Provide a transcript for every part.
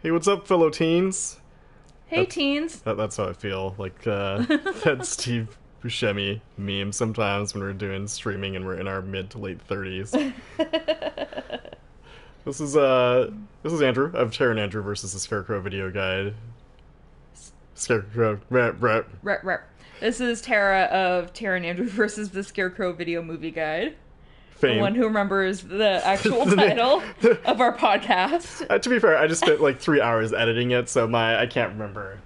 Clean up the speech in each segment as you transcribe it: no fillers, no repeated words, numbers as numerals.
Hey, what's up, fellow teens? Hey, teens. That's how I feel. Like that Steve Buscemi meme sometimes when we're doing streaming and we're in our mid to late 30s. This is Andrew of Terra and Andrew versus the Scarecrow video guide. Scarecrow, rep. Rep. This is Tara of Tara and Andrew versus the Scarecrow video movie guide. Fame. The one who remembers the actual title of our podcast. To be fair, I just spent like 3 hours editing it, so I can't remember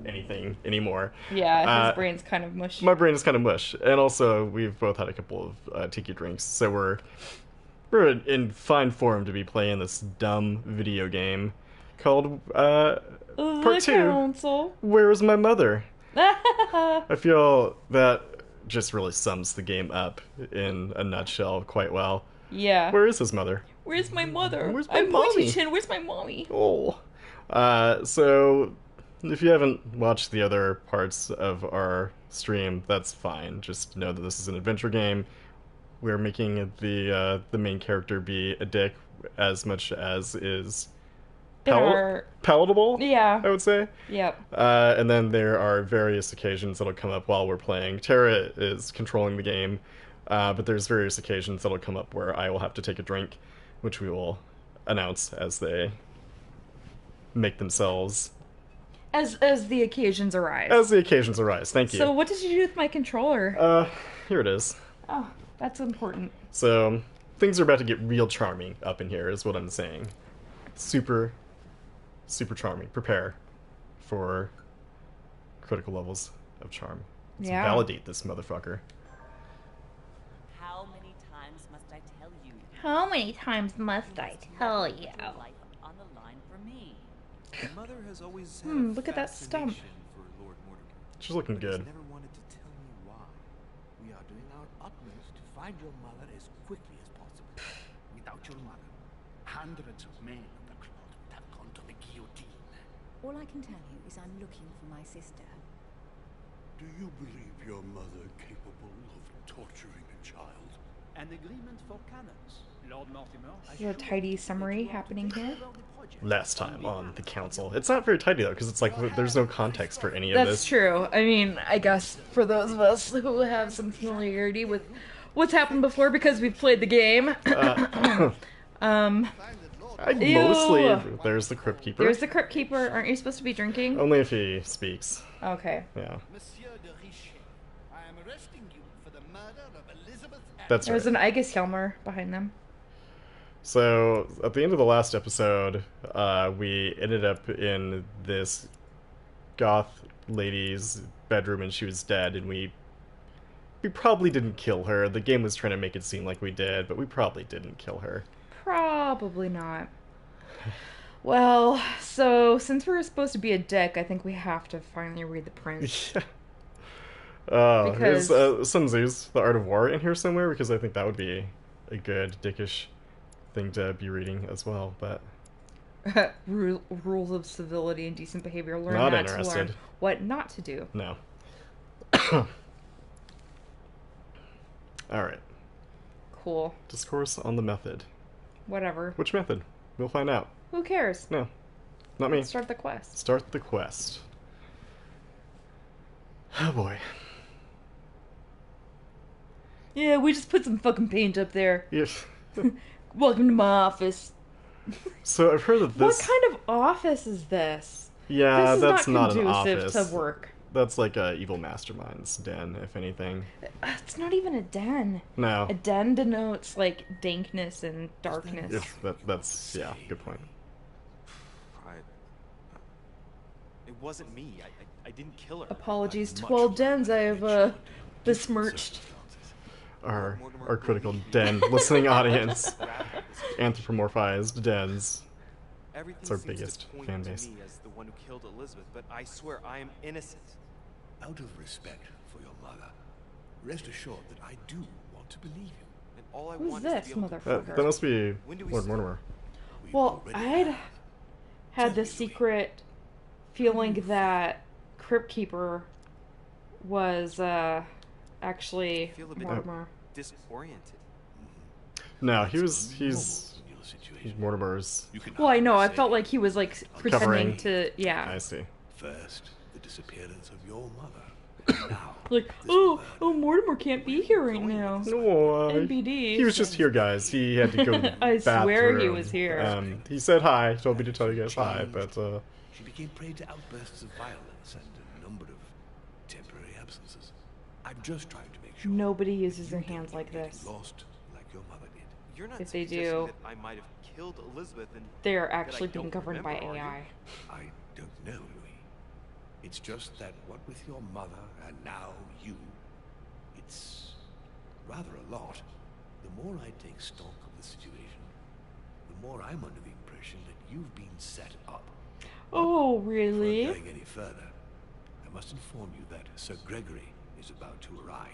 anything anymore. Yeah, his brain's kind of mush. My brain is kind of mush, and also we've both had a couple of tiki drinks, so we're in fine form to be playing this dumb video game called Part 2. Council. Where is my mother? I feel that just really sums the game up in a nutshell quite well. Yeah. Where is his mother? Where's my mother? Where's my I'm mommy? Chin. Where's my mommy? Oh. So if you haven't watched the other parts of our stream, that's fine. Just know that this is an adventure game. We're making the main character be a dick as much as is palatable. Yeah. I would say. Yep. And then there are various occasions that'll come up while we're playing. Tara is controlling the game, but there's various occasions that'll come up where I will have to take a drink, which we will announce as they make themselves. As the occasions arise. As the occasions arise. Thank you. So what did you do with my controller? Here it is. Oh, that's important. So things are about to get real charming up in here, is what I'm saying. Super charming. Prepare for critical levels of charm. Let's validate this motherfucker. How many times must I tell you? How many times must I tell you? Life on the line for me. Mother has always had a Look at that stump. fascination for Lord Mortimer. She's looking But has good. never wanted to tell me why. We are doing our utmost to find your mother as quickly as possible. Without your mother, hundreds of men of the cloth would have gone to the guillotine. All I can tell you is I'm looking for my sister. Do you believe your mother capable of torturing a child? An agreement for cannons, Lord Mortimer. Is there a tidy summary happening here? Last time on the council. It's not very tidy though, because it's like there's no context for any of That's this. true. I mean, I guess for those of us who have some familiarity with what's happened before because we've played the game. Mostly, there's the Crypt Keeper. There's the Crypt Keeper. Aren't you supposed to be drinking? Only if he speaks. Okay. Yeah. Monsieur de Richet, I am arresting you for the murder of Elizabeth That's There's right. an Aegis Helmer behind them. So, at the end of the last episode, we ended up in this goth lady's bedroom and she was dead, and we probably didn't kill her. The game was trying to make it seem like we did, but we probably didn't kill her. Probably not. Well, so since we're supposed to be a dick, I think we have to finally read the print. Because Sun Tzu's The Art of War in here somewhere, because I think that would be a good dickish thing to be reading as well, but Rules of civility and decent behavior. Learn Not not to interested. learn what not to do. no. Alright. Cool. Discourse on the method. Whatever. Which method? We'll find out. Who cares? No. Not me. Let's start the quest. Start the quest. Oh boy. Yeah, we just put some fucking paint up there. Yeah. Welcome to my office. So I've heard that this... What kind of office is this? Yeah, This is that's not an conducive office. to work. That's like a evil mastermind's den, if anything. It's not even a den. No. A den denotes like dankness and darkness. That's yeah, good point. It wasn't me. I didn't kill her. Apologies to all dens I have besmirched. Our critical den listening audience. Anthropomorphized dens. Everything It's our seems to biggest point fan to base. me as the one who killed Elizabeth, but I swear I am innocent. Out of respect for your mother, rest assured that I do want to believe you. And all I Who's want this is to be able to motherfucker? That must be When do we Lord start? Mortimer. We've Well, already I'd have. had the secret feeling that Crypt Keeper was actually I feel a bit Mortimer. disoriented. No, he's the situation. Mortimer's You can Well, I know. I say, felt like he was like Covering. pretending to, yeah. I see. first, the disappearance of your mother. Now, Like, this oh, murder. oh, Mortimer can't be here right now. No, NBD. he was just here, guys. He had to go to the I bathroom. swear he was here. He said hi. Told me to tell you guys hi, but She became prey to outbursts of violence and a number of temporary absences. I'm just trying to make sure Nobody uses you their don't hands like get this. lost like your mother did. You're not If they suggesting do, that I might have killed Elizabeth and they are that I actually being don't governed by remember, are you? AI. I don't know, Louis. It's just that what with your mother and now you, it's rather a lot. The more I take stock of the situation, the more I'm under the impression that you've been set up. Oh, Before really? going any further, I must inform you that Sir Gregory is about to arrive.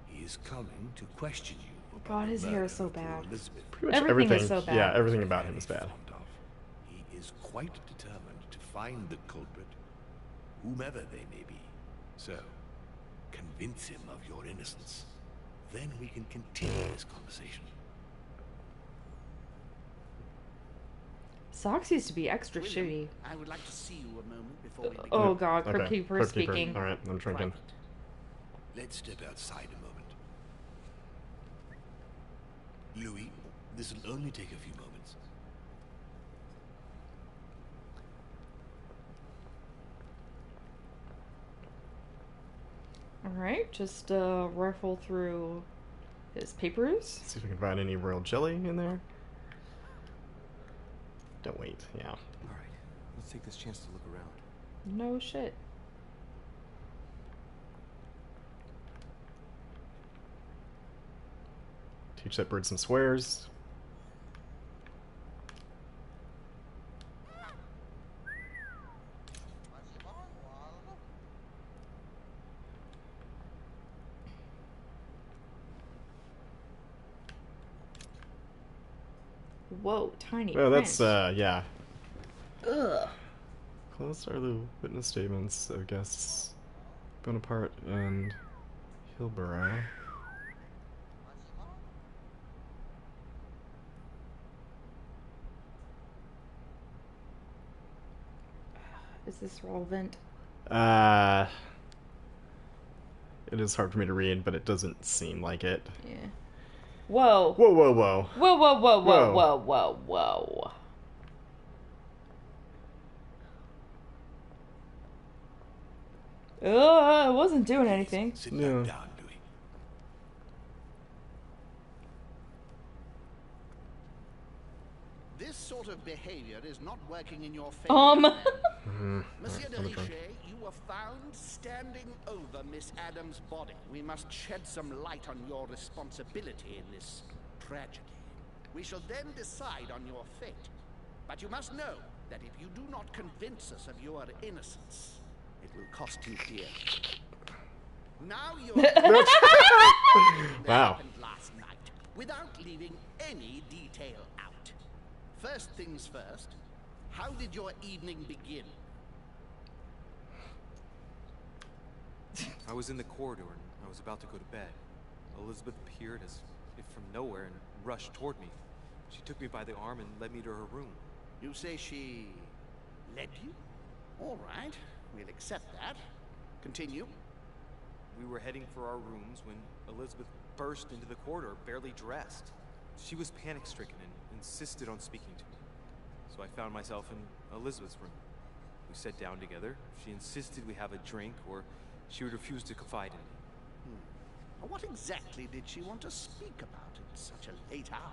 He is coming to question you about God, the his hair is murder so of poor bad. Elizabeth. pretty much Everything everything. is so bad. Yeah, everything about him is bad. Fond of. He is quite determined to find the culprit, whomever they may be. So, convince him of your innocence. Then we can continue this conversation. Socks used to be extra shitty. I would like to see you a moment before we begin. Oh god, Okay, Crypt Keeper Crypt Keeper. speaking. All right, I'm drinking. Private. Let's step outside a moment. Louis, this will only take a few moments. Alright, just rifle through his papers. See if we can find any royal jelly in there. Don't wait. Yeah. All right, let's take this chance to look around. No shit. Teach that bird some swears. Whoa, tiny Oh, that's print. yeah. Ugh. Close are the witness statements of guests Bonaparte and Hilborough. Is this relevant? It is hard for me to read, but it doesn't seem like it. Yeah. Whoa. Whoa, whoa, whoa. Whoa, whoa, whoa, whoa, Whoa. whoa, whoa, whoa. I wasn't doing anything. Sit Yeah. back down, Louis. This sort of behavior is not working in your favor. young man. Monsieur de let me try. Richet, you were found standing over Miss Adams' body. We must shed some light on your responsibility in this tragedy. We shall then decide on your fate. But you must know that if you do not convince us of your innocence, it will cost you dear. Now you're Wow. happened last night, without leaving any detail out. First things first, how did your evening begin? I was in the corridor and I was about to go to bed. Elizabeth appeared as if from nowhere and rushed toward me. She took me by the arm and led me to her room. You say she led you? All right, we'll accept that. Continue. We were heading for our rooms when Elizabeth burst into the corridor, barely dressed. She was panic-stricken and insisted on speaking to me. So I found myself in Elizabeth's room. We sat down together. She insisted we have a drink or she would refuse to confide in me. What exactly did she want to speak about at such a late hour?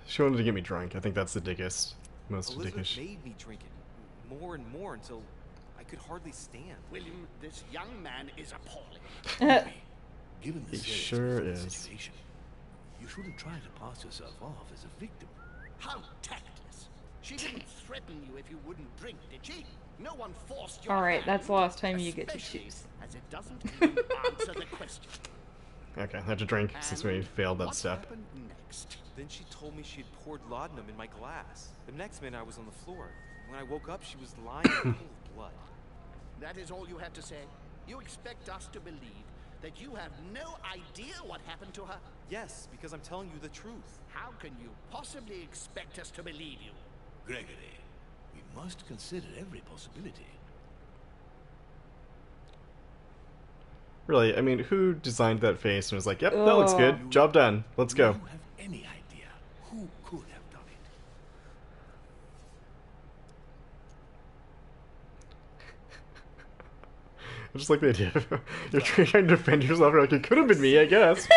She wanted to get me drunk. I think that's the dickest, most Elizabeth dickish. made me drink it more and more until I could hardly stand. William, this young man is appalling. Given the He seriousness sure of the is. situation, you shouldn't try to pass yourself off as a victim. How tactless. She didn't threaten you if you wouldn't drink, did she? No one forced your Alright, hand, that's the last time you get to especially choose. as it doesn't even answer the question. Okay, I have to drink since we And failed that what step. happened next? Then she told me she had poured laudanum in my glass. The next minute I was on the floor. When I woke up, she was lying in a pool of blood. That is all you have to say? You expect us to believe that you have no idea what happened to her? Yes, because I'm telling you the truth. How can you possibly expect us to believe you? Gregory, we must consider every possibility. Really, I mean, who designed that face and was like, "Yep, that looks good. Job done. Let's Do go." you have any idea who could have done it? I just like the idea of you're trying to defend yourself. You're like, it could have been me, I guess.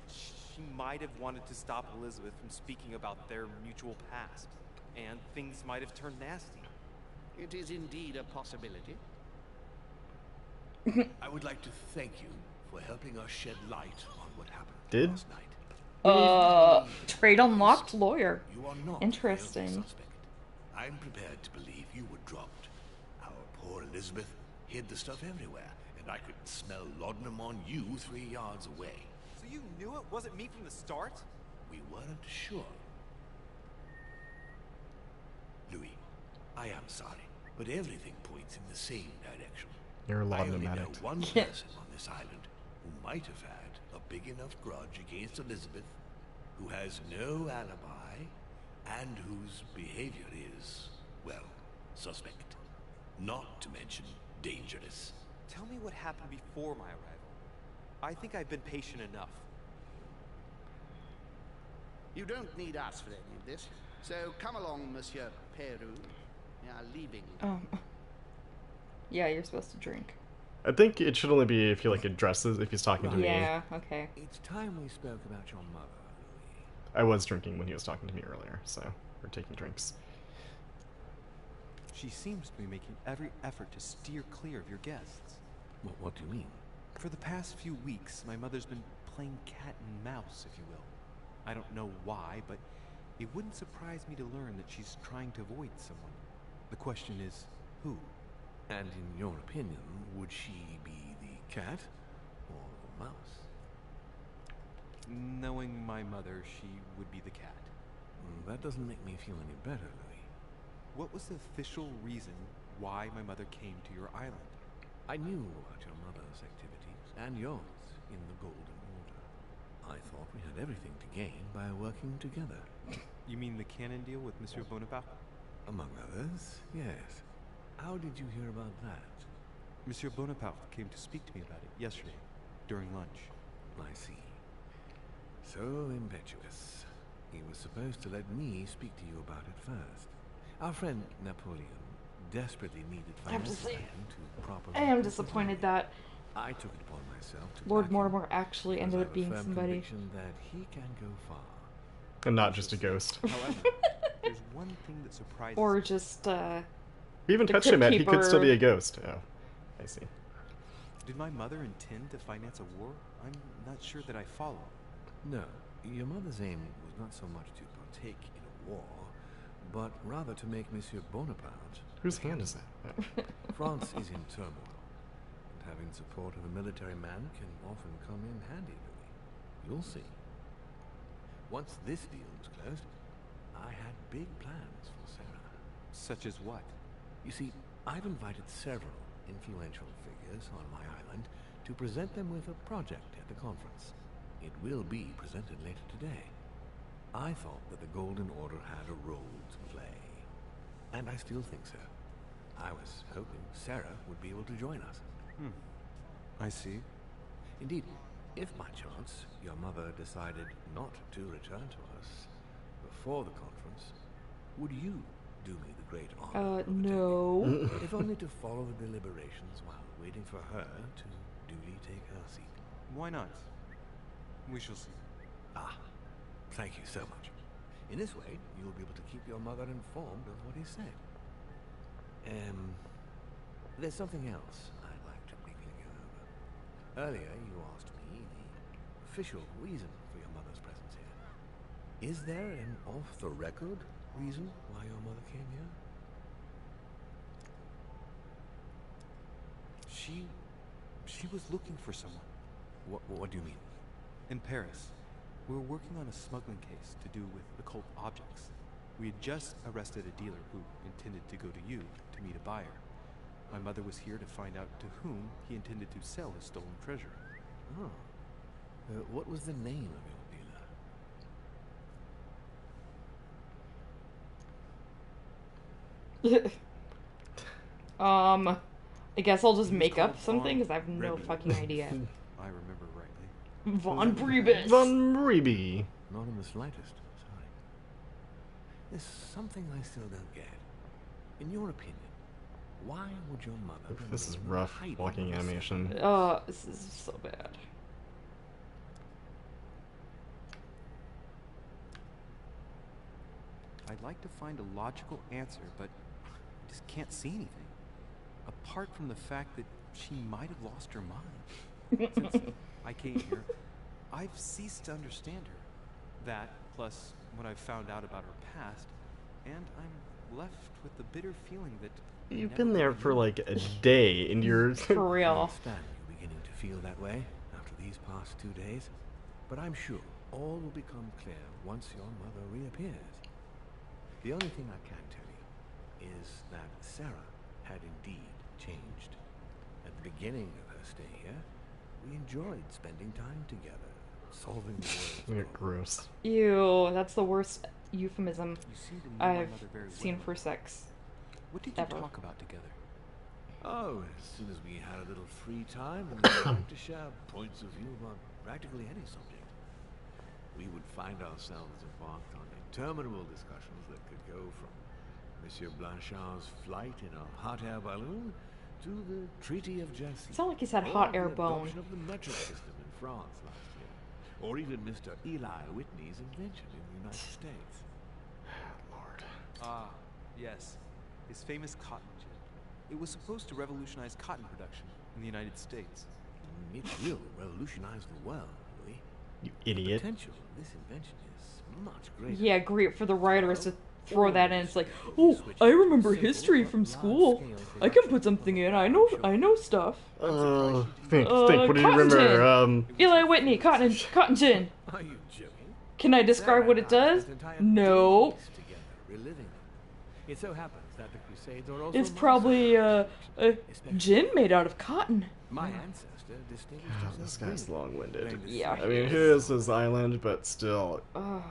She might have wanted to stop Elizabeth from speaking about their mutual past, and things might have turned nasty. It is indeed a possibility. I would like to thank you for helping us shed light on what happened Did? last night. Trade unlocked lawyer. You are not Interesting. the only suspect. I'm prepared to believe you were dropped. Our poor Elizabeth hid the stuff everywhere, and I could smell laudanum on you 3 yards away. So you knew it wasn't me from the start? We weren't sure. Louis, I am sorry, but everything points in the same direction. You're a I only laudanum know addict. one person on this island who might have had a big enough grudge against Elizabeth, who has no alibi, and whose behavior is, well, suspect. Not to mention dangerous. Tell me what happened before my arrival. I think I've been patient enough. You don't need us for any of this. So come along, Monsieur Peru. We are leaving. Yeah, you're supposed to drink. I think it should only be if he like addresses if he's talking to me. Yeah, okay. It's time we spoke about your mother, Louis. I was drinking when he was talking to me earlier, so we're taking drinks. She seems to be making every effort to steer clear of your guests. What do you mean? For the past few weeks, my mother's been playing cat and mouse, if you will. I don't know why, but it wouldn't surprise me to learn that she's trying to avoid someone. The question is, who? And in your opinion, would she be the cat or the mouse? Knowing my mother, she would be the cat. That doesn't make me feel any better, Louis. What was the official reason why my mother came to your island? I knew about your mother's activities and yours in the Golden Order. I thought we had everything to gain by working together. You mean the canon deal with Monsieur Bonaparte? Among others, yes. How did you hear about that? Monsieur Bonaparte came to speak to me about it yesterday, during lunch. I see. So impetuous. He was supposed to let me speak to you about it first. Our friend Napoleon desperately needed financial hand to properly... I am disappointed that I took it upon myself to Lord back him, Mortimer actually because ended I up have a being firm somebody. conviction that he can go far. And not just a ghost. However, there's one thing that surprises Or me. just, We even The touched him at, he could still be Crypt a ghost. Oh, I see. Did my mother intend to finance a war? I'm not sure that I follow. No, your mother's aim was not so much to partake in a war, but rather to make Monsieur Bonaparte... Whose hand is that? Oh. France is in turmoil, and having the support of a military man can often come in handy, Louis. You'll see. Once this deal was closed, I had big plans for Sarah. Such as what? You see, I've invited several influential figures on my island to present them with a project at the conference. It will be presented later today. I thought that the Golden Order had a role to play, and I still think so. I was hoping Sarah would be able to join us. I see. Indeed, if by chance your mother decided not to return to us before the conference, would you do me the great honor of no. attending, if only to follow the deliberations while waiting for her to duly take her seat? Why not? We shall see. Ah, thank you so much. In this way, you'll be able to keep your mother informed of what he said. There's something else I'd like to briefly go over. Earlier, you asked me the official reason for your mother's presence here. Is there an off-the-record reason why your mother came here? She was looking for someone. What do you mean? In Paris, we were working on a smuggling case to do with occult objects. We had just arrested a dealer who intended to go to you to meet a buyer. My mother was here to find out to whom he intended to sell his stolen treasure. Oh. What was the name of your dealer? I guess I'll just He was make up called something Von because I have no Rebbe. fucking idea. I remember rightly. Von Priebus. Von Reeby. Not in the slightest. Sorry. There's something I still don't get. In your opinion, why would your mother... This is remain rough hiding walking this? animation. This is so bad. I'd like to find a logical answer, but I just can't see anything. Apart from the fact that she might have lost her mind. Since I came here, I've ceased to understand her. That, plus what I've found out about her past, and I'm left with the bitter feeling that I You've never been there really for knew. like a day, and you're... For I real. understand you beginning to feel that way after these past 2 days, but I'm sure all will become clear once your mother reappears. The only thing I can tell you is that Sarah had indeed changed. At the beginning of her stay here, we enjoyed spending time together, solving the You're world's gross. problems. Ew, that's the worst euphemism You seem to know my I've mother very seen well. for sex. What did you ever. talk about together? Oh, as soon as we had a little free time, we wanted to share points of view about practically any subject. We would find ourselves embarked on interminable discussions that could go from Monsieur Blanchard's flight in a hot air balloon to the Treaty of Jassy. It's not like he's had or hot air the bone. adoption of the metric system in France last year, or even Mr. Eli Whitney's invention in the United States. Lord. Ah, yes. His famous cotton gin. It was supposed to revolutionize cotton production in the United States. It will revolutionize the world, Louis. You The idiot. potential of this invention is much greater. Yeah, great for the writers to throw that in. It's like, oh, I remember history from school. I can put something in. I know stuff. Think, what do you cotton remember? gin. Eli Whitney, cotton gin. Are you joking? Can I describe what it does? No. Together, reliving them. It so happens that the Crusades are also It's my probably side. gin made out of cotton. My ancestor distinguished himself. This guy's long-winded. Yeah. I mean, here is his island, but still. Ugh.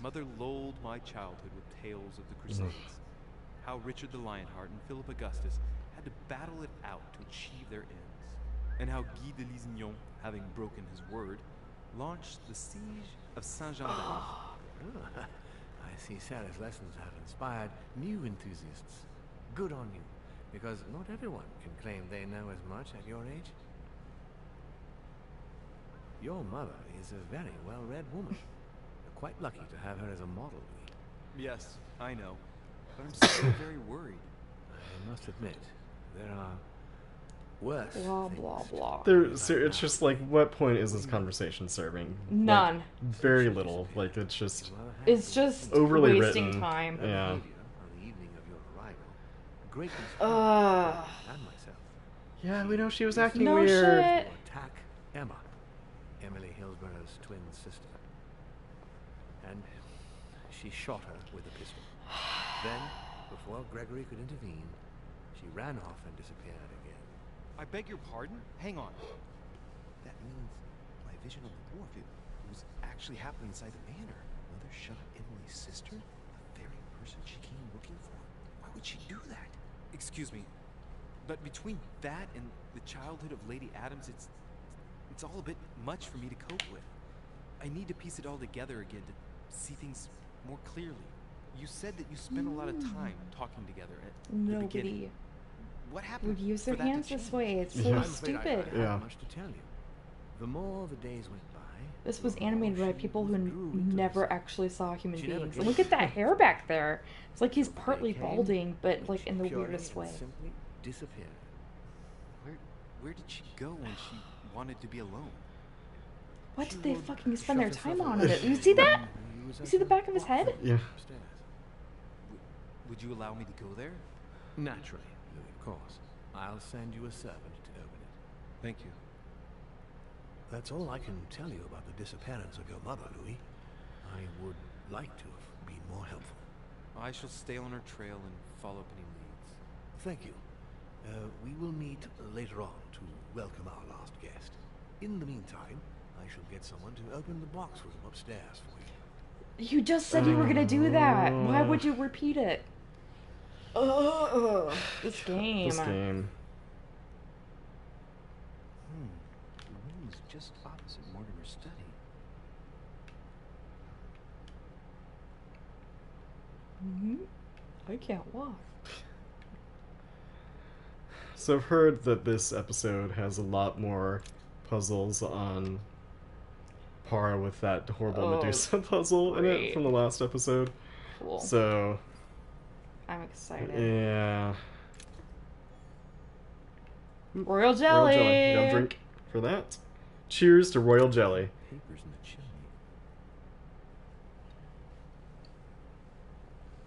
Mother lulled my childhood with tales of the Crusades. How Richard the Lionheart and Philip Augustus had to battle it out to achieve their ends. And how Guy de Lusignan, having broken his word, launched the siege of Saint-Jean-d'Acre. Ah, I see Sarah's lessons have inspired new enthusiasts. Good on you, because not everyone can claim they know as much at your age. Your mother is a very well-read woman. You're quite lucky to have her as a model, Louis. Yes, I know. But I'm still very worried. I must admit, there are worse Blah things blah to blah. It's just like, what point is this conversation serving? None. Like, very little. Like, it's just Your mother has It's been just overly wasting written. time. her Yeah. behavior on the evening of your arrival. Great Ugh. and myself. Yeah, we know she was acting No weird. shit. To attack Emma, Emily Hillsborough's twin sister. And she shot her with a pistol. Then, before Gregory could intervene, she ran off and disappeared again. I beg your pardon? Hang on. That means my vision of the wharf, it was actually happening inside the manor. Mother shot Emily's sister, the very person she came looking for. Why would she do that? Excuse me, but between that and the childhood of Lady Adams, it's all a bit much for me to cope with. I need to piece it all together again to see things more clearly. You said that you spent a lot of time talking together at the beginning. Nobody What happened would use for their that to hands this change? way. It's so Yeah. I'm afraid stupid. I don't Yeah. have much to tell you. The more the days went by, This was the more animated by she people who withdrew into never herself. actually saw human She never beings. came Look at to that me. hair back there. It's like he's So the day partly came balding, but like in the purely weirdest and way. Simply disappeared. Where did she go when she wanted to be alone? What She did they would fucking shut spend their herself time on? away You see that? when he was You at see the back of his walk head? from Yeah. upstairs. Would you allow me to go there? Naturally, Louis, of course. I'll send you a servant to open it. Thank you. That's all I can tell you about the disappearance of your mother, Louis. I would like to have been more helpful. I shall stay on her trail and follow up any leads. Thank you. We will meet later on to welcome our last guest. In the meantime, I shall get someone to open the box room upstairs for you. You just said you were gonna do that. Why would you repeat it? Ugh, this game. This game. The room is just opposite Mortimer's study. I can't walk. So I've heard that this episode has a lot more puzzles on par with that horrible Medusa puzzle in it great. from the last episode. Cool. So, I'm excited. yeah. Royal jelly. Royal jelly. You gotta drink for that. Cheers to royal jelly. Papers in the chimney.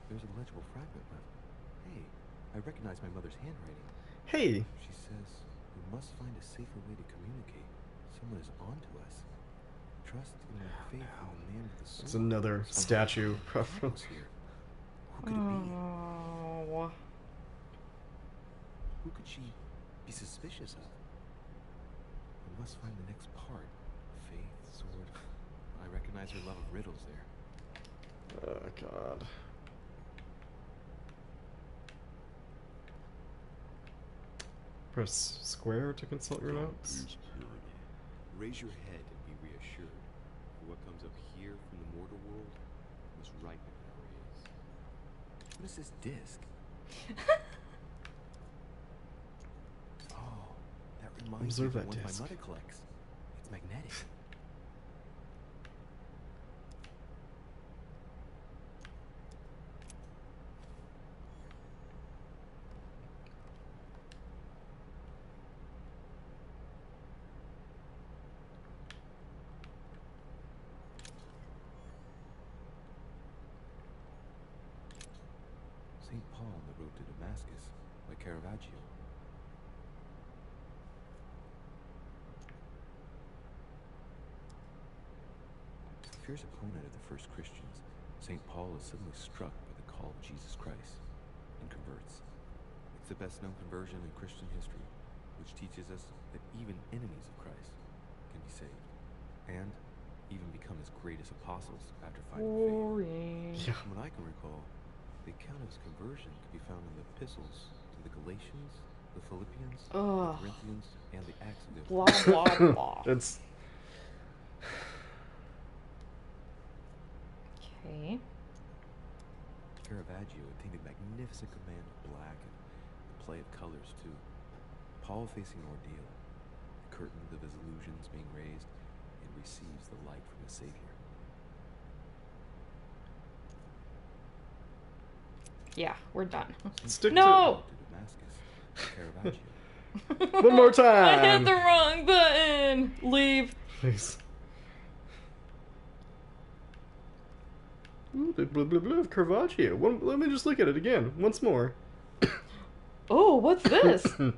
There's a legible fragment left. Hey, I recognize my mother's handwriting. Hey, She says, we must find a safer way to communicate. Someone is onto us. Trust in my faith in the man with the sword. it's another statue. Someone here. Who could it be? Oh. Who could she be suspicious of? We must find the next part. Faith, sword. I recognize her love of riddles there. Oh, God. Press square to consult your notes. Raise your head and be reassured. For what comes up here from the mortal world must ripen in our ears. What is this disc? Oh, that reminds Observe me of that one disc. my mother collects. It's magnetic. St. Paul on the road to Damascus by Caravaggio. A fierce opponent of the first Christians, St. Paul is suddenly struck by the call of Jesus Christ and converts. It's the best known conversion in Christian history, which teaches us that even enemies of Christ can be saved and even become his greatest apostles after finding faith. Boring. Yeah. From what I can recall, the account of his conversion can be found in the epistles to the Galatians, the Philippians, the Ugh. Corinthians, and the Acts of the Blah Apostles. blah blah. It's Okay. Caravaggio attained a magnificent command of black and the play of colors too. Paul facing an ordeal, the curtains of his illusions being raised, and receives the light from his Savior. Yeah, we're done. stick No! To Damascus, Caravaggio. One more I time. hit the wrong button. Leave. Please. Ooh, the blah blah blah of Caravaggio. Let me just look at it again once more. Oh, what's this? Is there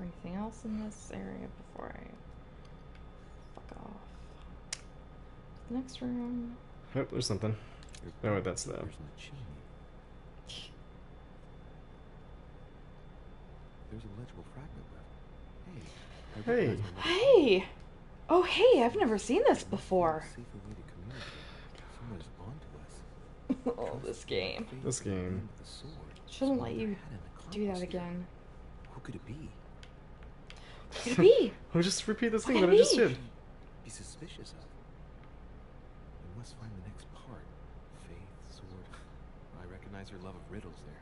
anything else in this area before I fuck off? Next room. Oh, there's something. Oh, wait, that's the. There's in the chimney. There's a legible fragment left. Hey. I Hey. recognize my mother's Hey! Oh, hey, I've never seen this before. safer way to communicate. Someone is onto us. Oh, this game. This game. The sword. Shouldn't let you Had an do that accomplice here. again. Who could it be? What could it be? Oh, just repeat this What thing could that I it just be? did. Be suspicious of. We must find the next part. Faith, sword. I recognize her love of riddles there.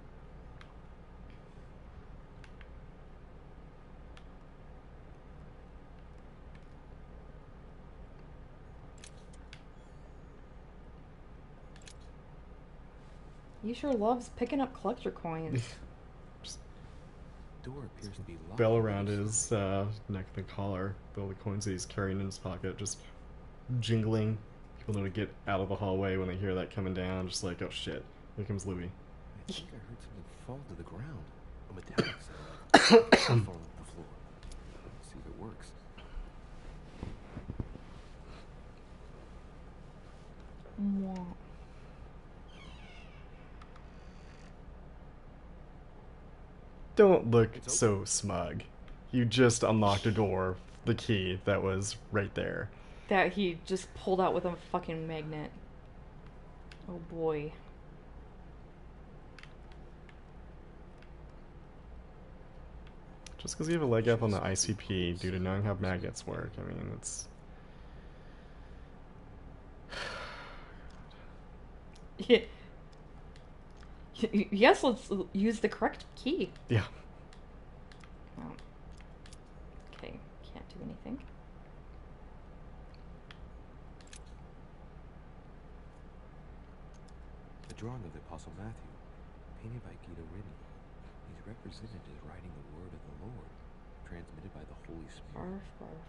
He sure loves picking up collector coins. Door appears to be locked. Bell around his neck and collar. All the coins that he's carrying in his pocket, just jingling. People know to get out of the hallway when they hear that coming down. Just like, oh shit, here comes Louis. I think I heard something fall to the ground. A metallic sound. Fall off the floor. Let's see if it works. Don't look It's so smug. You just unlocked a door, the key that was right there. That he just pulled out with a fucking magnet. Oh boy. Just because you have a leg up on the ICP due to knowing how magnets work, I mean, it's... Yes, let's use the correct key. Yeah. Oh. Okay, can't do anything. A drawing of the Apostle Matthew, painted by Guido Rini. He's represented as writing the word of the Lord, transmitted by the Holy Spirit,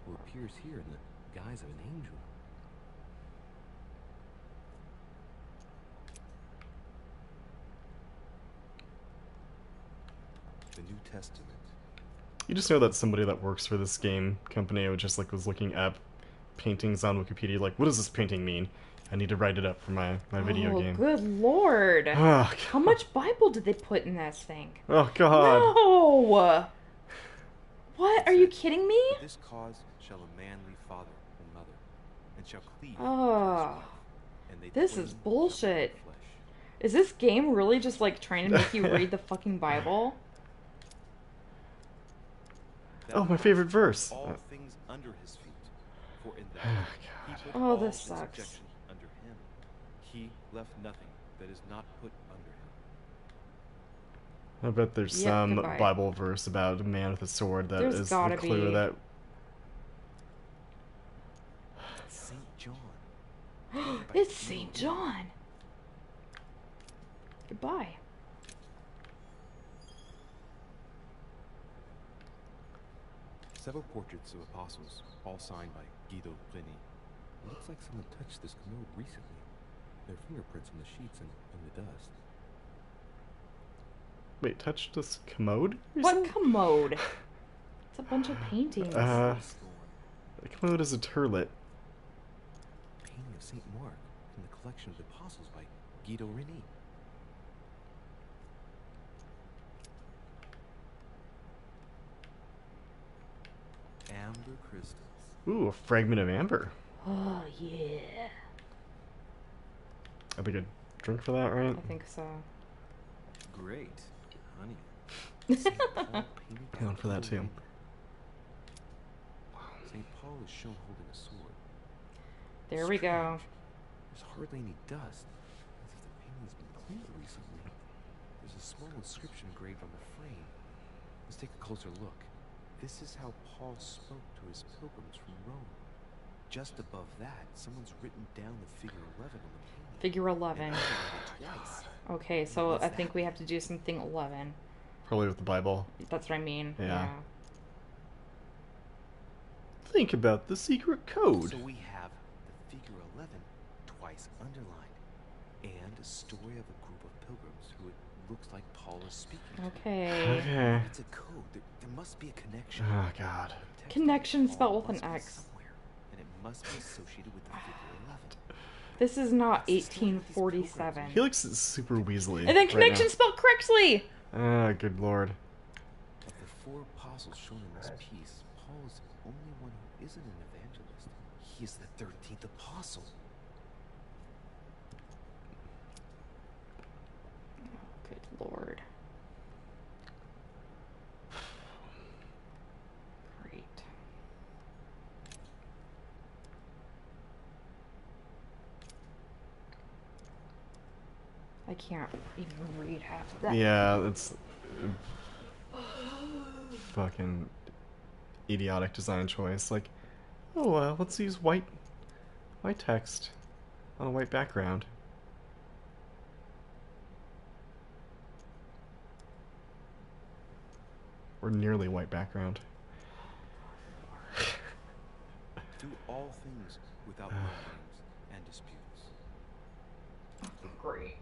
who appears here in the guise of an angel. The New Testament. You just know that somebody that works for this game company just like was looking up paintings on Wikipedia, like, what does this painting mean? I need to write it up for my video Oh, game. good lord. Oh, How much Bible did they put in this thing? Oh, God. No! What? Are you kidding me? For this cause shall a man leave father and mother, and shall cleave to his Oh, wife, and they this twain is shall bullshit. become flesh. Is this game really just like trying to make you read the fucking Bible? Oh, my favorite verse. All things under his feet, for in that he put Oh, all this in sucks. subjection under him. He left nothing that is not put under him. I bet there's Yep, some goodbye. Bible verse about a man with a sword that There's is gotta the clue be. that... Saint John. It's St. John. Goodbye. Several portraits of apostles, all signed by Guido Rini. It looks like someone touched this commode recently. There are fingerprints on the sheets and in the dust. Wait, touched this commode? What commode? It's a bunch of paintings. The commode is a turlet. Painting of Saint Mark from the collection of the apostles by Guido Rini. Amber crystals. Ooh, a fragment of amber. Oh, yeah. I think a drink for that, right? I think so. Great, honey. Saint Paul painted by Going for that, Guido too. Rini. Saint Paul is shown holding a sword. There we go. There's hardly any dust, as if the painting has been cleaned recently. There's a small inscription engraved on the frame. Let's take a closer look. This is how Paul spoke to his pilgrims from Rome. Just above that, someone's written down the figure 11 on the painting. Figure 11. And highlighted it twice. Okay, so What's I that? think we have to do something 11. Probably with the Bible. That's what I mean. Yeah. Think about the secret code. So we have the figure 11 twice underlined, and a story of a group of pilgrims who it looks like Paul is speaking to. Okay. Okay. It's a code. There must be a connection. Oh, God. The text Connection of Paul spelled with an must be X. somewhere, and it must be associated with the figure 11. This is not That's the story of these 1847. He looks super Weasley. And then connection spelled correctly! Ah, good lord. Of the four apostles shown in this piece, Paul is the only one who isn't an evangelist. He is the 13th apostle. Good lord. Great. I can't even read half of that. Yeah, it's fucking idiotic design choice. Like, oh, let's use white text on a white background. Or nearly white background. Do all things without murmurings and disputes. Great.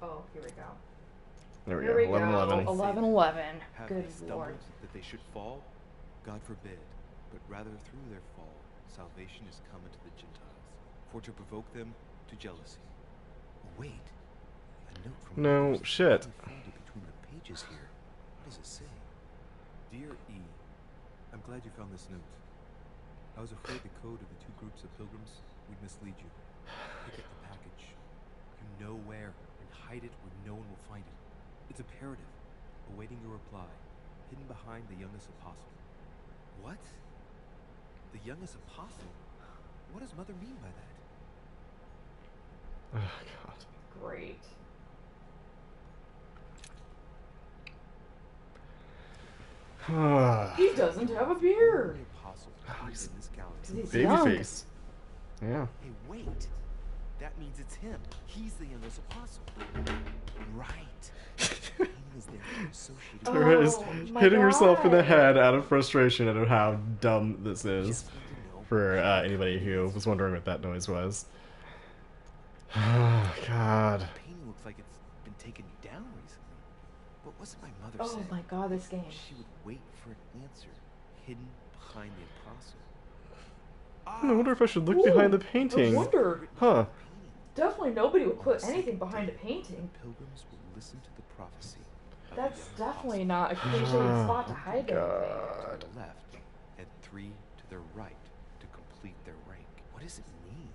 Oh, here we go. There we Here go. we 1111. go. 1111. Have Good they stumbled lord. that they should fall? God forbid. But rather through their fall, salvation is come unto the Gentiles, for to provoke them to jealousy. Wait, note from No Mother's shit. neatly folded between the pages here. What does it say? Dear E, I'm glad you found this note. I was afraid the code of the two groups of pilgrims would mislead you. Pick up the package. You know where, and hide it where no one will find it. It's imperative. Awaiting your reply. Hidden behind the youngest apostle. What? The youngest apostle? What does Mother mean by that? Oh god. Great. He doesn't have a beard. The apostle Oh, he's- in this galaxy. He's young. Babyface. Yeah. Hey, wait. That means it's him. He's the youngest apostle. Right. Pain is therefore associated with Tara is my hitting herself in the God. head out of frustration at how dumb this is. Just need to know. For anybody who was wondering what that noise was. Oh god. The painting looks like it's been taken down recently. But wasn't my mother Oh saying my god, this game. she would wait for an answer hidden behind the apostle? I wonder if I should look Ooh, behind the I painting. wonder. Huh. Painting. Definitely nobody would On put the anything second behind a day, painting. the pilgrims will listen to the prophecy of the That's young definitely apostle. not a cliche Oh, spot to hide anything. To the left and 3 to their right to complete their rank. What does it mean?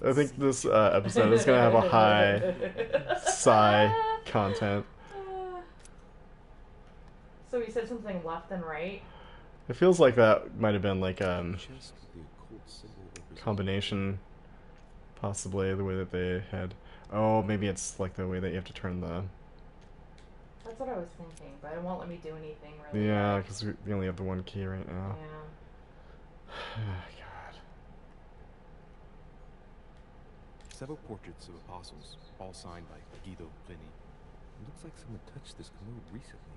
I think this episode is gonna have a high sigh content. So he said something left and right. It feels like that might have been like Chest with the occult symbol representing combination, possibly the way that they had. Oh, maybe it's like the way that you have to turn the. That's what I was thinking, but it won't let me do anything really. Yeah, yet. because we only have the one key right now. Yeah. God. several portraits of apostles, all signed by Guido Pliny. It looks like someone touched this commode recently.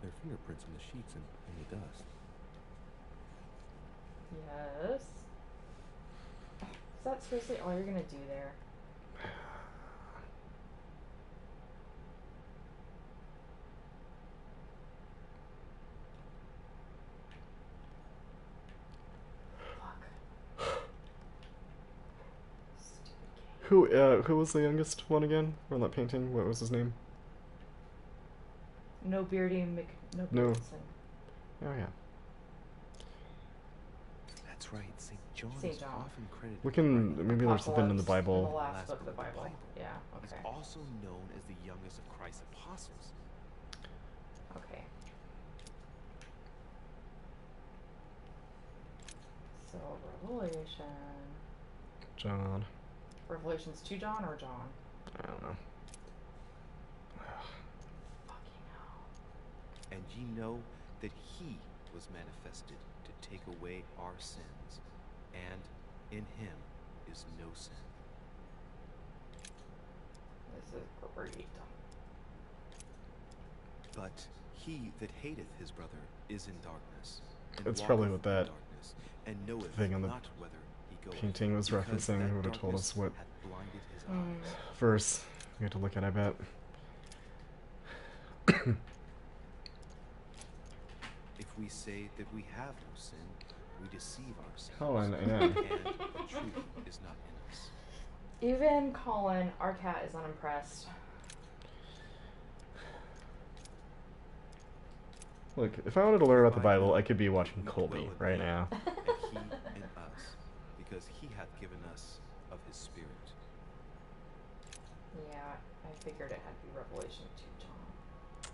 There are fingerprints on the sheets and in the dust. Yes. Is that seriously all you're gonna do there? Who was the youngest one again on that painting? What was his name? No Beardy No. Beardson. Oh yeah. That's right. St. John St. is John. often credited. We can with maybe there's something in the Apocalypse, Bible. In the last book of the Bible. Yeah. He's Okay. also known as the youngest of Christ's apostles. Okay. So Revelation. John. Revelations to John or John? I don't know. Fucking hell. And ye know that he was manifested to take away our sins, and in him is no sin. This is great. But he that hateth his brother is in darkness. And That's probably walketh what in that darkness, and knoweth thing on the not whither he goeth, painting was because referencing. that Who would have told darkness us what hath blinded his Mm. eyes. verse we had to look at, I bet. If we say that we have no sin, we deceive ourselves. Colin, yeah. And the truth is not in us. Even Colin, our cat, is unimpressed. Look, if I wanted to learn about the Bible, I could be watching Colby right now. And he in us, because he hath given us of his Spirit. Yeah, I figured it had to be Revelation to John.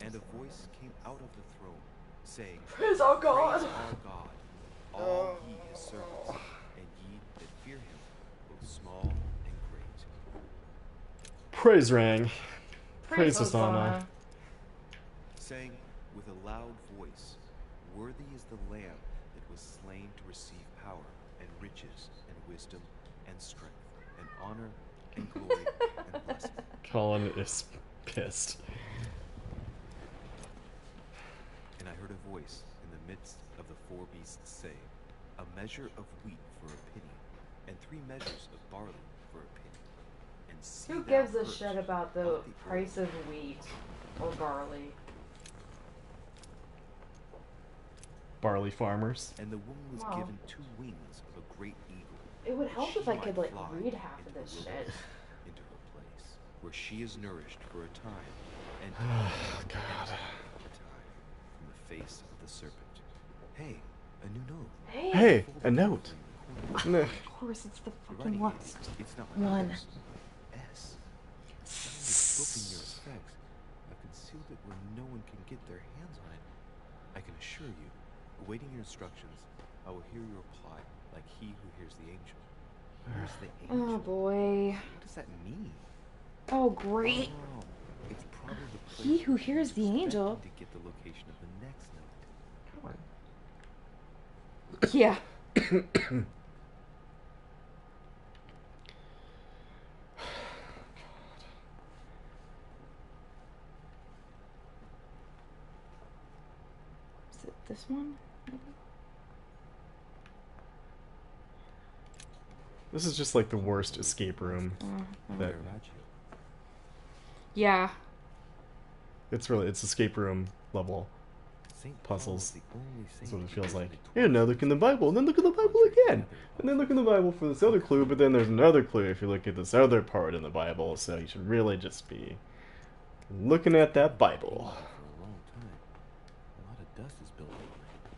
And a voice came out of the throne, saying, Praise our God! Praise our God, all ye his servants, and ye that fear him, both small and great. Praise rang. Praise Hosanna. Saying with a loud voice, Worthy is the Lamb that was slain to receive power, and riches, and wisdom, and strength, and honor, and glory, and blessing. Colin is pissed. And I heard a voice in the midst of the four beasts say, A measure of wheat for a penny, and 3 measures of barley for a penny, and see Who thou gives a first shit about the what the price old of wheat or barley? Barley farmers. And the woman was Wow. given 2 wings of a great eagle. It would that help she if I might could, like, fly read half into of the this shit. wilderness, into her place, where she is nourished for a time, and God. a time from the face of the serpent. Hey, a new note. Hey! Hey, Fold a it note. carefully in the corner. Of course, it's the The fucking writing last it's not like one. others. S. Someone has broken your effects. I've concealed it where no one can get their hands on it. I can assure you, awaiting your instructions, I will hear your reply like he who hears the angel. Here's the angel. Oh boy. What does that mean? Oh great. Oh, it's probably the place He who where she hears was the angel. expecting to get the location of the next note. Yeah. Is it this one? Maybe? This is just like the worst escape room. That Yeah. it's escape room level puzzles. That's what it feels like. Yeah, now look in the Bible, and then look in the Bible again, and then look in the Bible for this other clue. But then there's another clue if you look at this other part in the Bible. So you should really just be looking at that Bible. For a long time. A lot of dust is built up on it.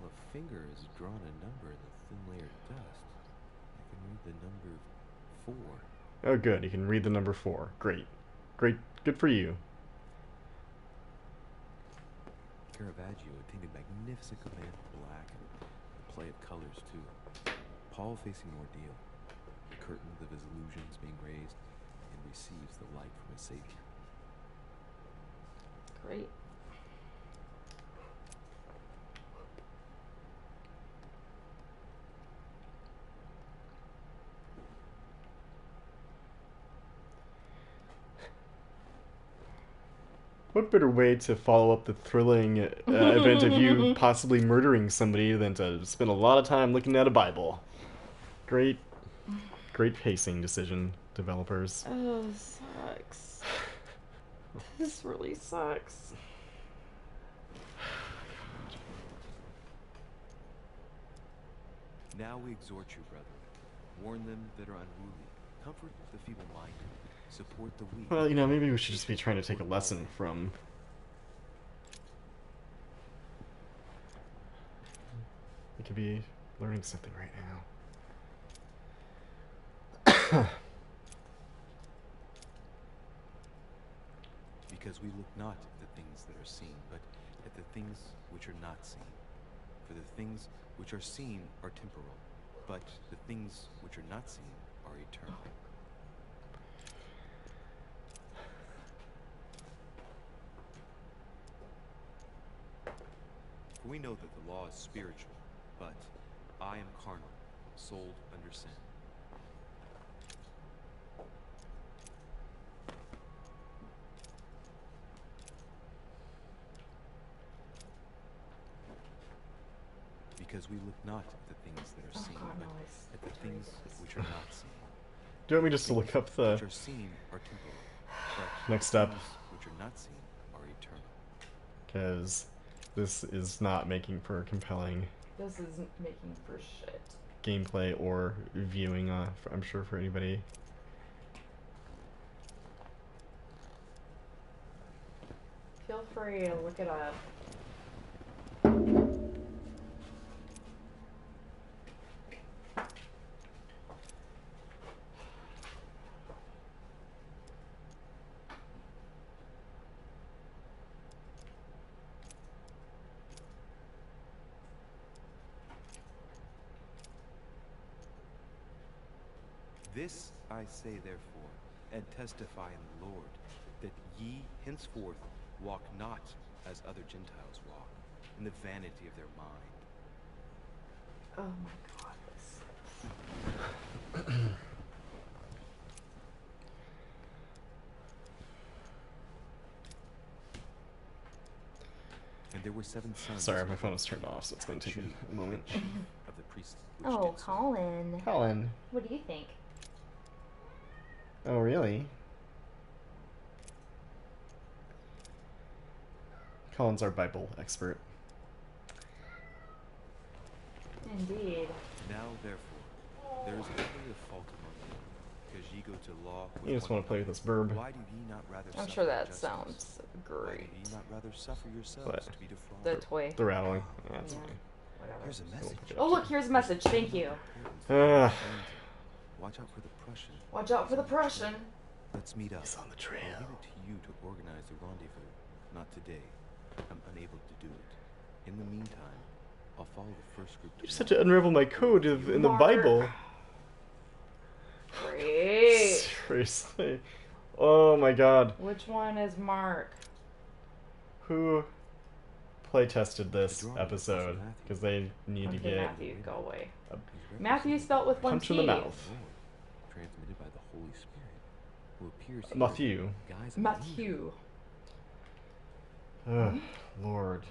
Well, a finger has drawn a number in the thin layer of dust. I can read the number 4. Oh, good. You can read the number 4. Great. Great. Good for you. Caravaggio attained a magnificent command of black and the play of colors, too. Paul facing an ordeal. The curtains of his illusions being raised and receives the light from his Savior. Great. What better way to follow up the thrilling event of you possibly murdering somebody than to spend a lot of time looking at a Bible? Great, great pacing decision, developers. Oh, this sucks. This really sucks. Now we exhort you, brethren. Warn them that are unruly. Comfort the feeble-minded. Support the weak. Well, you know, maybe we should just be trying to take a lesson from... We could be learning something right now. Because we look not at the things that are seen, but at the things which are not seen. For the things which are seen are temporal, but the things which are not seen are eternal. For we know that the law is spiritual, but I am carnal, sold under sin. Because we look not at the things that are seen, God, no, but at the things which are not seen. Do you want me just to look up the Which are seen are temporal, but next the step? things which are not seen are eternal. Because this is not making for compelling This isn't making for shit. gameplay or viewing, I'm sure, for anybody. Feel free to look it up. This I say therefore, and testify in the Lord, that ye henceforth walk not as other Gentiles walk, in the vanity of their mind. Oh my god, this And there were 7 sons. Sorry, my phone is turned off, so it's going to take a moment. Of the priests which Oh, did so. Colin. Colin. What do you think? Oh, really? Colin's our Bible expert. Indeed. Now, therefore, there is only a fault among you, because ye go to law with You just one want to play with another. this verb. Why do ye not rather I'm suffer sure that injustice? sounds Why great. do ye not rather suffer yourselves What? to be The defrauded? toy. The rattling. Yeah, that's Yeah. fine. Whatever. Here's a message. Oh, look, here's a message. Thank you. Watch out for the Prussian. Watch out for the Prussian. Let's meet up. He's on the trail. I'll leave it to you to organize the rendezvous. Not today. I'm unable to do it. In the meantime, I'll follow the first group. You just have to unravel my code in the Bible. Great. Seriously. Oh my god. Which one is Mark? Who play tested this episode? Because they need to Okay, get Matthew, go away. a Matthew spelt with one punch T. in the mouth. Transmitted by the Holy Spirit, who appears here Matthew. in the guise of an Matthew. Oh, Lord.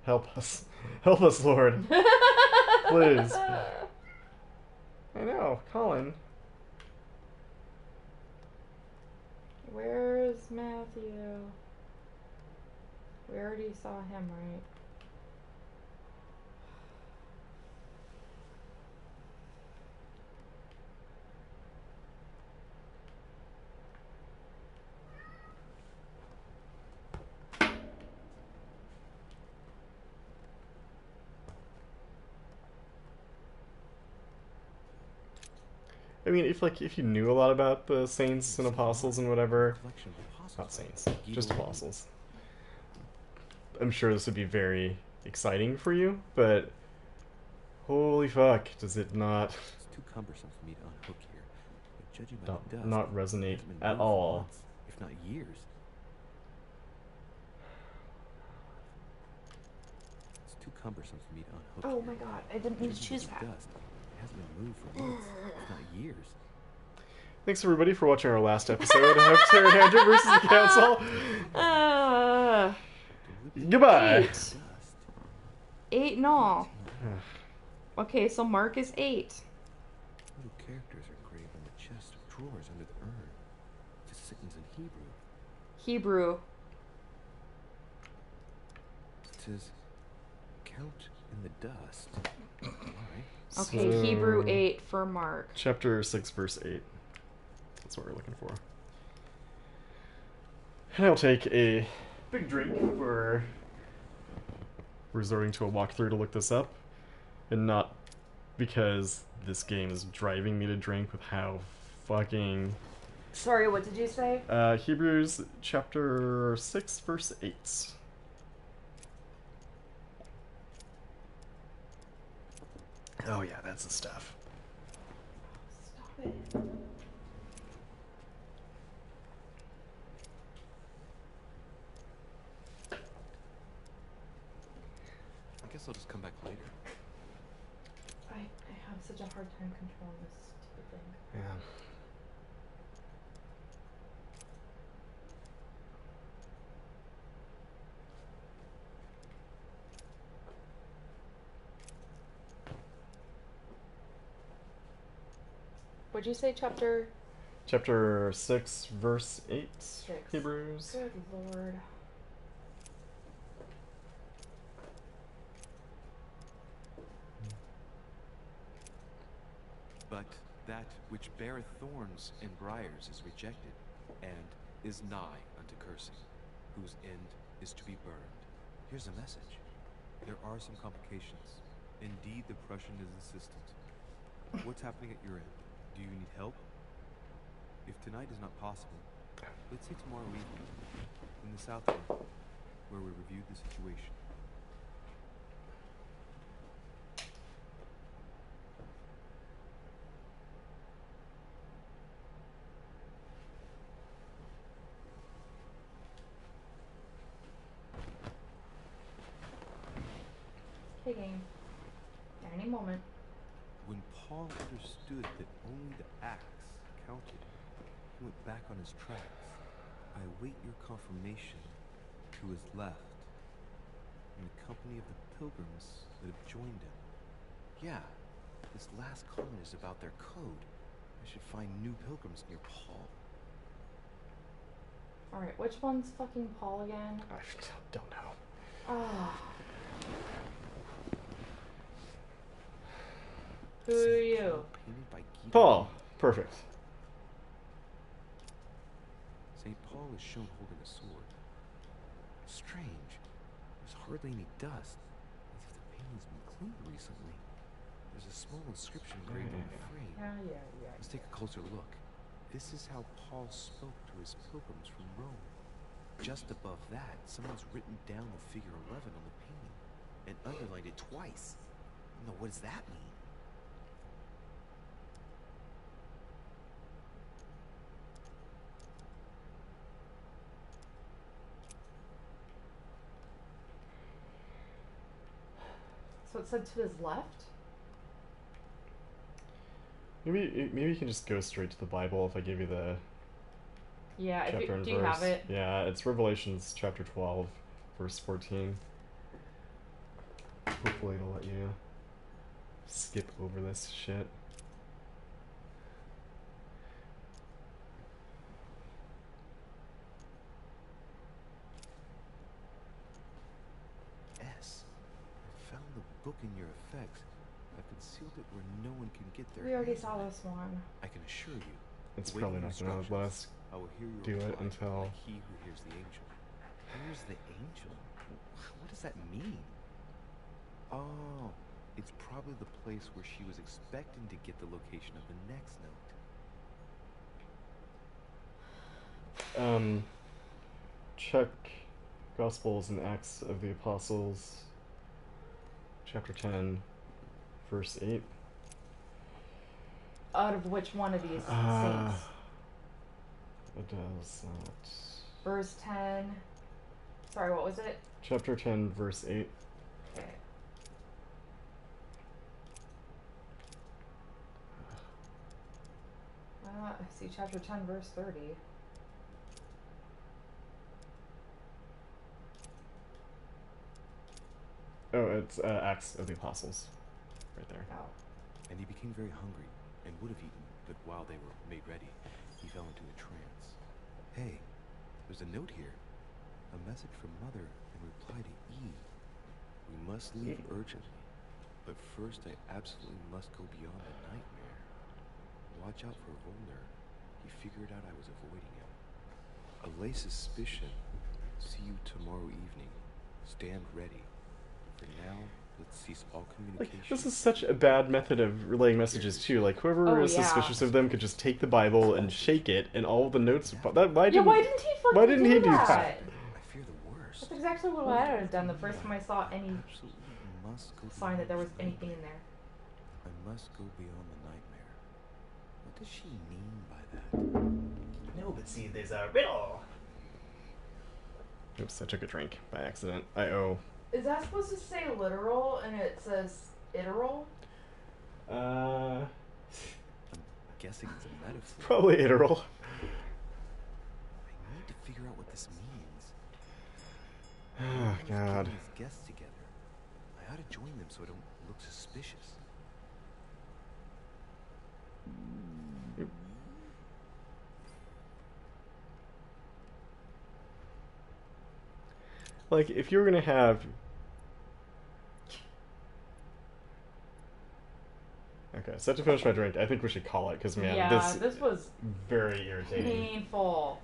Help us. Help us, Lord. Please. I know, Colin. Where's Matthew? We already saw him, right? I mean, if you knew a lot about the saints and apostles and whatever, not saints, just apostles, I'm sure this would be very exciting for you, but holy fuck, does it not It's too cumbersome for me to unhook here. But judging by the dust, not resonate it hasn't been at moved for all? months, if not years. It's too cumbersome for me to unhook Oh here. my god, I didn't mean to Judging choose by the that. dust, it hasn't been moved for months, if not years. Thanks everybody for watching our last episode of Pterodactyl versus the Council. Goodbye. 8. 8 in all. Okay, so Mark is 8. Little characters are engraved on the chest of drawers under the urn. It's a sentence in Hebrew. Hebrew. It says, "Count in the dust." Alright. Okay, So, Hebrew 8 for Mark. Chapter 6, verse 8. That's what we're looking for. And I'll take a big drink for resorting to a walkthrough to look this up. And not because this game is driving me to drink with how fucking... Sorry, what did you say? Hebrews chapter 6, verse 8. Oh yeah, that's the stuff. Stop it. I guess I'll just come back later. I have such a hard time controlling this stupid thing. Yeah. What'd you say, chapter? Chapter 6, verse 8. 6. Hebrews. Good lord. But that which beareth thorns and briars is rejected, and is nigh unto cursing, whose end is to be burned. Here's a message. There are some complications. Indeed, the Prussian is insistent. What's happening at your end? Do you need help? If tonight is not possible, let's say tomorrow evening, in the South Room, where we reviewed the situation. Hey, game. At any moment. When Paul understood that only the axe counted, he went back on his tracks. I await your confirmation who is left in the company of the pilgrims that have joined him. Yeah, this last comment is about their code. I I should find new pilgrims near Paul. Alright, which one's fucking Paul again? I don't know. Ah. Who are you? Painted by Guido. Paul. Perfect. St. Paul is shown holding a sword. Strange. There's hardly any dust, as if the painting's been cleaned recently. There's a small inscription engraved on the frame. Yeah. Let's take a closer look. This is how Paul spoke to his pilgrims from Rome. Just above that, someone's written down the figure 11 on the painting and underlined it twice. No, what does that mean? So it said to his left? Maybe you can just go straight to the Bible if I give you the Yeah, chapter and do verse. you have it? Yeah, it's Revelations chapter 12, verse 14. Hopefully it'll let you skip over this shit. S. I found the book in your effects. I've concealed it where no one can get there. We already saw this one. I can assure you. It's awaiting probably not going to instructions, last. I will hear your Do it reply, until- like he who hears the angel. Hears the angel? What does that mean? Oh, it's probably the place where she was expecting to get the location of the next note. Check Gospels and Acts of the Apostles, chapter 10, verse 8. Out of which one of these saints? It does not. Verse 10. Sorry, what was it? Chapter 10, verse 8. Okay. I see chapter 10, verse 30. Oh, it's Acts of the Apostles. Right there. Oh. And he became very hungry and would have eaten, but while they were made ready, he fell into a trance. Hey, there's a note here. A message from Mother in reply to Eve. We must leave urgently, but first I absolutely must go beyond the nightmare. Watch out for Volner. He figured out I was avoiding him. Allay suspicion. See you tomorrow evening. Stand ready. For now, let's cease all Like, communication. this is such a bad method of relaying messages too. Like, whoever is suspicious of them could just take the Bible and shake it, and all the notes. Why didn't why didn't he fucking Why didn't he do that? I fear the worst. That's exactly what I would have done the first time I saw any Absolutely must go sign that there was beyond anything in there. I must go beyond the nightmare. What does she mean by that? No, but see, there's a riddle. Oops, I took a drink by accident. I owe. Is that supposed to say literal and it says iteral? I'm guessing it's a metaphor. Probably iteral. I need to figure out what this means. Oh, Everyone's God. getting these guests together. I ought to join them so I don't look suspicious. Like, if you were gonna have... Okay, set to finish my drink. I think we should call it, because, man, yeah, this was very irritating. painful.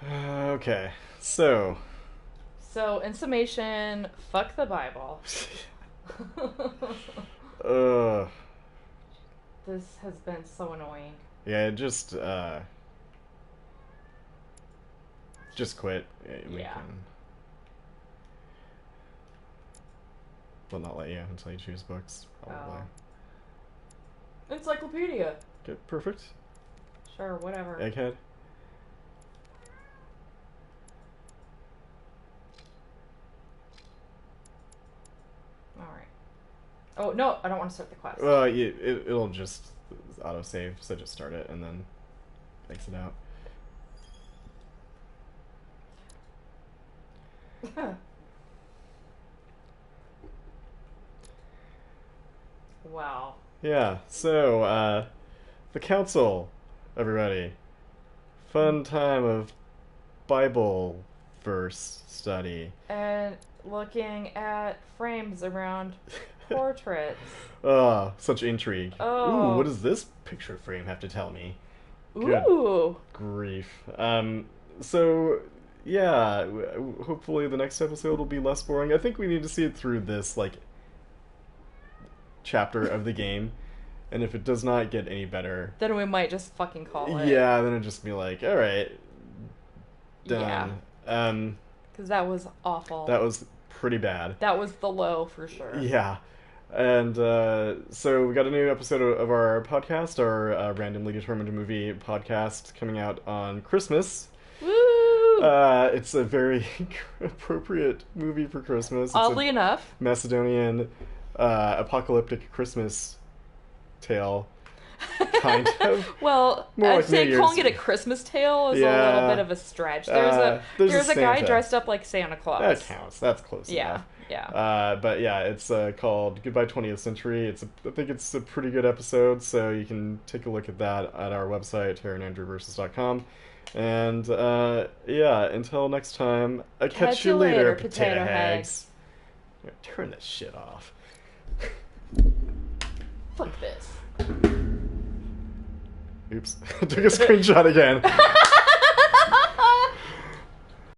Okay, so... So, in summation, fuck the Bible. Uh, This has been so annoying. yeah, it just, just quit. We Yeah. can... We'll not let you until you choose books, probably. Encyclopedia. Okay, perfect. Sure, whatever. Egghead. Alright. Oh, no, I don't want to start the quest. Well, it'll just auto-save, so just start it and then exit out. Wow. Yeah, so, the council, everybody. Fun time of Bible verse study. And looking at frames around portraits. Ah, such intrigue. Oh. Ooh, what does this picture frame have to tell me? Ooh. Good grief. So, yeah, hopefully the next episode will be less boring. I think we need to see it through this, like, chapter of the game. And if it does not get any better... Then we might just fucking call it. Yeah, then it'd just be like, alright, done. Yeah. Because that was awful. That was pretty bad. That was the low, for sure. Yeah. And so we got a new episode of our podcast, our randomly determined movie podcast, coming out on Christmas. Woo! It's a very appropriate movie for Christmas. It's Oddly enough. Macedonian apocalyptic Christmas tale, kind of. Well, More I'd like say New calling Year's. it a Christmas tale is a Yeah. little bit of a stretch. There's there's a guy Santa. dressed up like Santa Claus. That counts. That's close Yeah, enough. yeah. But yeah, it's called Goodbye 20th Century. I think it's a pretty good episode, so you can take a look at that at our website, Terranandrewversus.com. And yeah, until next time, I catch you later, potato hags. Yeah, turn that shit off. Fuck this. Oops. Took a screenshot again.